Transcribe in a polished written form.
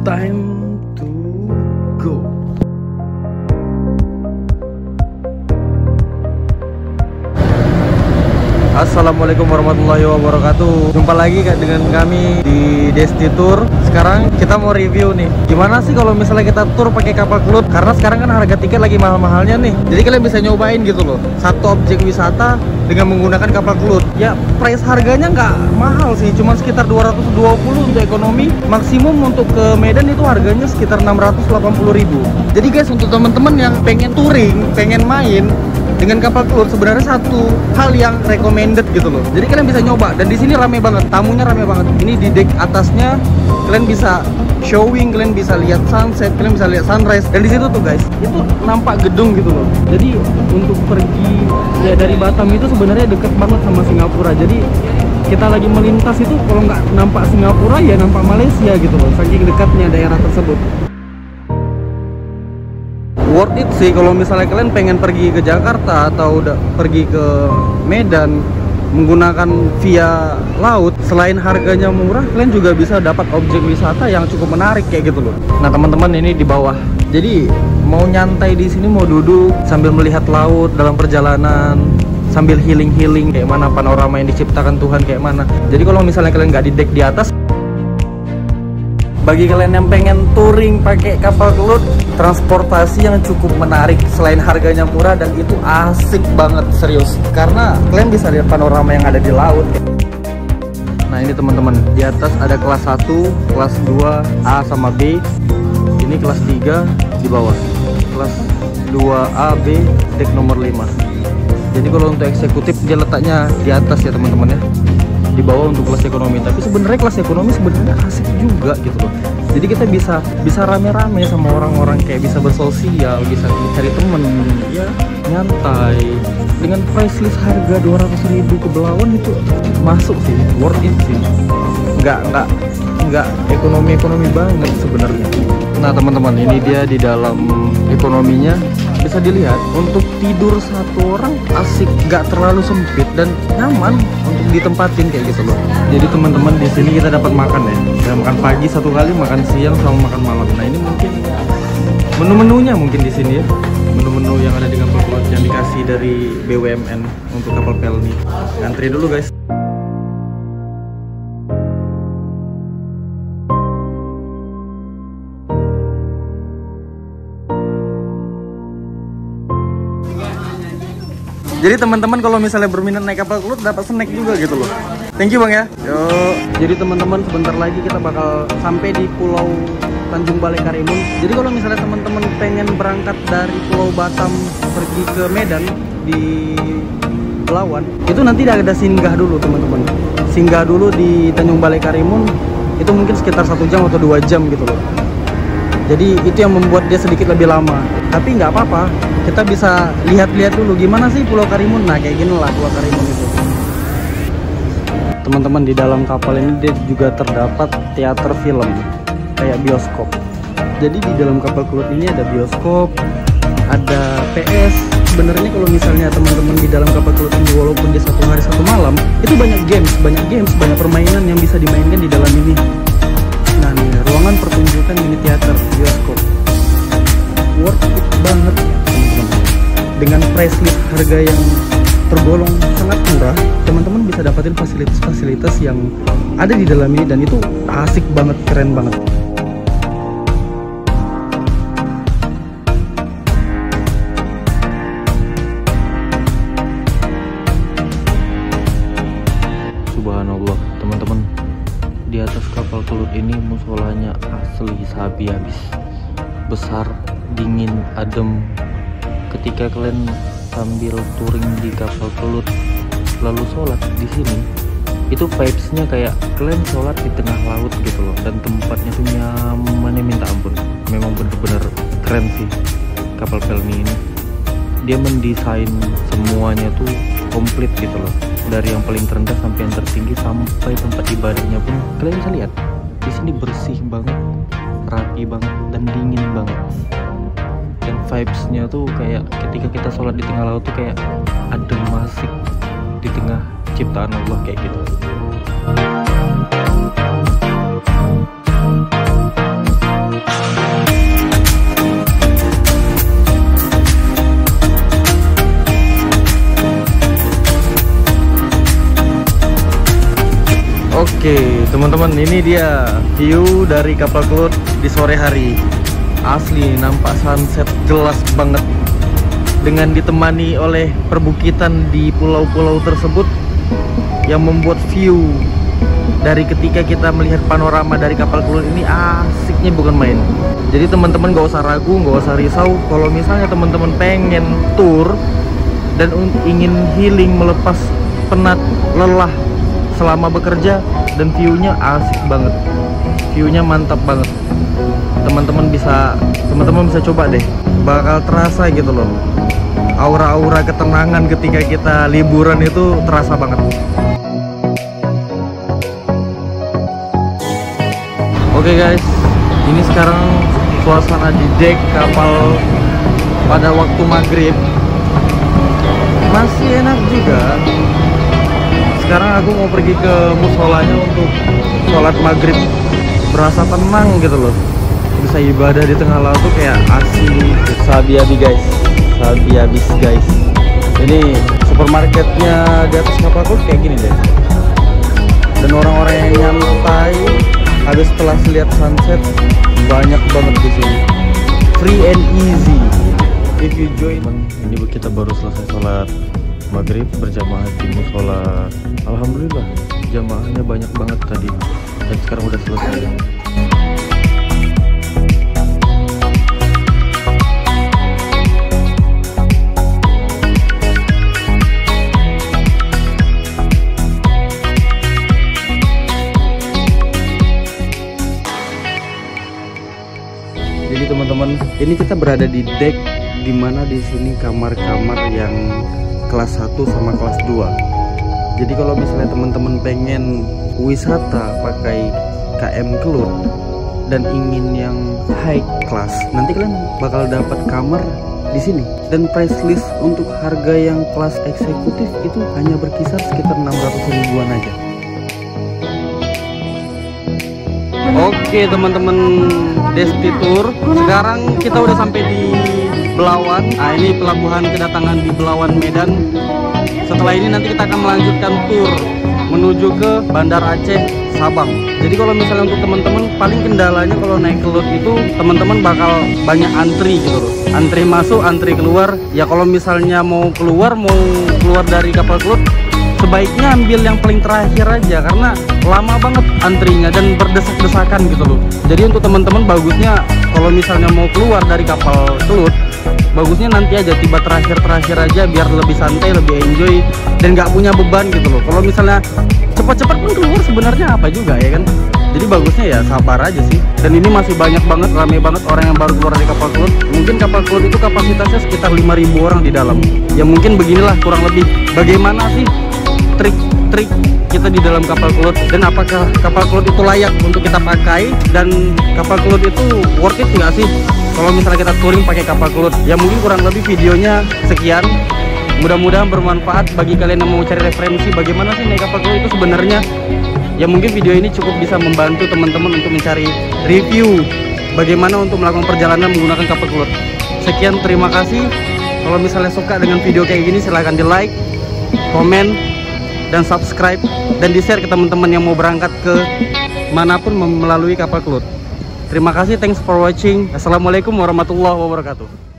Time to go. Assalamualaikum warahmatullahi wabarakatuh. Jumpa lagi dengan kami di Desti Tour. Sekarang kita mau review nih, gimana sih kalau misalnya kita tour pakai kapal Kelut. Karena sekarang kan harga tiket lagi mahal-mahalnya nih. Jadi kalian bisa nyobain gitu loh, satu objek wisata dengan menggunakan kapal Kelut. Ya price harganya nggak mahal sih, cuma sekitar 220 untuk ekonomi. Maksimum untuk ke Medan itu harganya sekitar 680.000. Jadi guys, untuk teman-teman yang pengen touring, pengen main dengan kapal Kelut, sebenarnya satu hal yang recommended gitu loh. Jadi kalian bisa nyoba, dan di sini rame banget, tamunya rame banget. Ini di deck atasnya kalian bisa showing, kalian bisa lihat sunset, kalian bisa lihat sunrise. Dan di situ tuh guys, itu nampak gedung gitu loh. Jadi untuk pergi ya dari Batam itu sebenarnya deket banget sama Singapura. Jadi kita lagi melintas itu kalau nggak nampak Singapura ya nampak Malaysia gitu loh, saking dekatnya daerah tersebut. Worth it sih kalau misalnya kalian pengen pergi ke Jakarta atau udah pergi ke Medan menggunakan via laut. Selain harganya murah, kalian juga bisa dapat objek wisata yang cukup menarik kayak gitu loh. Nah teman-teman, ini di bawah. Jadi mau nyantai di sini, mau duduk sambil melihat laut dalam perjalanan, sambil healing kayak mana panorama yang diciptakan Tuhan kayak mana. Jadi kalau misalnya kalian nggak di deck di atas, bagi kalian yang pengen touring pakai kapal Kelut, transportasi yang cukup menarik. Selain harganya murah, dan itu asik banget, serius. Karena kalian bisa lihat panorama yang ada di laut. Nah ini teman-teman, di atas ada kelas 1, kelas 2, A sama B. Ini kelas 3 di bawah. Kelas 2A, B, deck nomor 5. Jadi kalau untuk eksekutif dia letaknya di atas ya teman-teman ya, di bawah untuk kelas ekonomi. Tapi sebenarnya kelas ekonomi sebenarnya asik juga gitu loh. Jadi kita bisa rame-rame sama orang-orang, kayak bisa bersosial, bisa cari temen, ya nyantai. Dengan price list harga 200.000 ke Belawan itu masuk sih, worth it sih. Nggak ekonomi banget sebenarnya. Nah teman-teman, ini dia di dalam ekonominya. Bisa dilihat untuk tidur satu orang asik, nggak terlalu sempit dan nyaman untuk ditempatin kayak gitu loh. Jadi teman-teman, di sini kita dapat makan ya. Kita makan pagi satu kali, makan siang sama makan malam. Nah ini mungkin menu-menunya mungkin di sini ya. Menu-menu yang ada di kapal Kelut yang dikasih dari BUMN untuk kapal Pelni. Antri dulu guys. Jadi teman-teman kalau misalnya berminat naik kapal Kelut, dapat snack juga gitu loh. Thank you bang ya. Yuk. Jadi teman-teman, sebentar lagi kita bakal sampai di Pulau Tanjung Balai Karimun. Jadi kalau misalnya teman-teman pengen berangkat dari Pulau Batam pergi ke Medan di Belawan, itu nanti ada singgah dulu teman-teman. Singgah dulu di Tanjung Balai Karimun, itu mungkin sekitar 1 jam atau 2 jam gitu loh. Jadi itu yang membuat dia sedikit lebih lama. Tapi nggak apa-apa, kita bisa lihat-lihat dulu gimana sih Pulau Karimun. Nah kayak gini lah Pulau Karimun itu. Teman-teman, di dalam kapal ini dia juga terdapat teater film, kayak bioskop. Jadi di dalam kapal Kelut ini ada bioskop, ada PS. Sebenarnya kalau misalnya teman-teman di dalam kapal Kelut ini, walaupun dia 1 hari 1 malam, itu banyak games, banyak permainan yang bisa dimainkan di dalam ini. Nah nih, ruangan pertunjukan mini teater bioskop, worth it banget teman-teman. Dengan price list harga yang tergolong sangat murah, teman-teman bisa dapatin fasilitas-fasilitas yang ada di dalam ini, dan itu asik banget, keren banget. Subhanallah teman-teman, di atas kapal Kelut ini musolanya asli sabi habis, besar, dingin, adem. Ketika kalian sambil touring di kapal Kelut lalu sholat di sini, itu vibesnya kayak kalian sholat di tengah laut gitu loh. Dan tempatnya tuh nyamannya minta ampun. Memang bener-bener keren sih kapal Pelni ini. Dia mendesain semuanya tuh komplit gitu loh, dari yang paling terendah sampai yang tertinggi, sampai tempat ibadahnya pun kalian bisa lihat di sini bersih banget, rapi banget, dan dingin banget. Dan vibesnya tuh kayak ketika kita sholat di tengah laut tuh kayak adem asik di tengah ciptaan Allah kayak gitu. Oke, teman-teman, ini dia view dari kapal Kelut di sore hari. Asli nampak sunset jelas banget. Dengan ditemani oleh perbukitan di pulau-pulau tersebut yang membuat view dari ketika kita melihat panorama dari kapal Kelut ini asiknya bukan main. Jadi teman-teman gak usah ragu, gak usah risau. Kalau misalnya teman-teman pengen tour dan ingin healing, melepas penat, lelah selama bekerja, dan viewnya asik banget, viewnya mantap banget, teman-teman bisa coba deh, bakal terasa gitu loh, aura-aura ketenangan ketika kita liburan itu terasa banget. Oke guys, ini sekarang suasana di dek kapal pada waktu maghrib, masih enak juga. Sekarang aku mau pergi ke musolanya untuk sholat maghrib, berasa tenang gitu loh, bisa ibadah di tengah laut tuh kayak asik. Sabi-abi guys, sabi-abis guys. Ini supermarketnya di atas kapal Kelut kayak gini deh, dan orang-orang yang nyantai habis setelah lihat sunset banyak banget di sini, free and easy if you join. Ini kita baru selesai sholat maghrib berjamaah di musola. Alhamdulillah jamaahnya banyak banget tadi, dan sekarang udah selesai. Jadi teman-teman, ini kita berada di deck, dimana di sini kamar-kamar yang kelas 1 sama kelas 2. Jadi kalau misalnya teman-teman pengen wisata pakai KM Kelut dan ingin yang high class, nanti kalian bakal dapat kamar di sini. Dan price list untuk harga yang kelas eksekutif itu hanya berkisar sekitar 600 ribuan aja. Oke teman-teman, Desti Tour, sekarang kita udah sampai di Belawan. Nah, ini pelabuhan kedatangan di Belawan, Medan. Setelah ini nanti kita akan melanjutkan tour menuju ke Bandar Aceh, Sabang. Jadi kalau misalnya untuk teman-teman, paling kendalanya kalau naik Kelut itu teman-teman bakal banyak antri gitu loh. Antri masuk, antri keluar. Ya kalau misalnya mau keluar dari kapal Kelut, sebaiknya ambil yang paling terakhir aja, karena lama banget antrinya dan berdesak-desakan gitu loh. Jadi untuk teman-teman bagusnya kalau misalnya mau keluar dari kapal Kelut, bagusnya nanti aja tiba terakhir aja, biar lebih santai, lebih enjoy, dan nggak punya beban gitu loh. Kalau misalnya cepat-cepat pun keluar sebenarnya apa juga ya kan. Jadi bagusnya ya sabar aja sih. Dan ini masih banyak banget, ramai banget orang yang baru keluar dari kapal Kelut. Mungkin kapal Kelut itu kapasitasnya sekitar 5.000 orang di dalam. Ya mungkin beginilah kurang lebih. Bagaimana sih trik-trik kita di dalam kapal Kelut, dan apakah kapal Kelut itu layak untuk kita pakai, dan kapal Kelut itu worth it nggak sih kalau misalnya kita touring pakai kapal Kelut. Ya mungkin kurang lebih videonya sekian, mudah-mudahan bermanfaat bagi kalian yang mau cari referensi bagaimana sih naik kapal Kelut itu sebenarnya. Ya mungkin video ini cukup bisa membantu teman-teman untuk mencari review bagaimana untuk melakukan perjalanan menggunakan kapal Kelut. Sekian, terima kasih. Kalau misalnya suka dengan video kayak gini, silahkan di like, komen, dan subscribe, dan di-share ke teman-teman yang mau berangkat ke manapun melalui kapal Kelut. Terima kasih, thanks for watching. Assalamualaikum warahmatullahi wabarakatuh.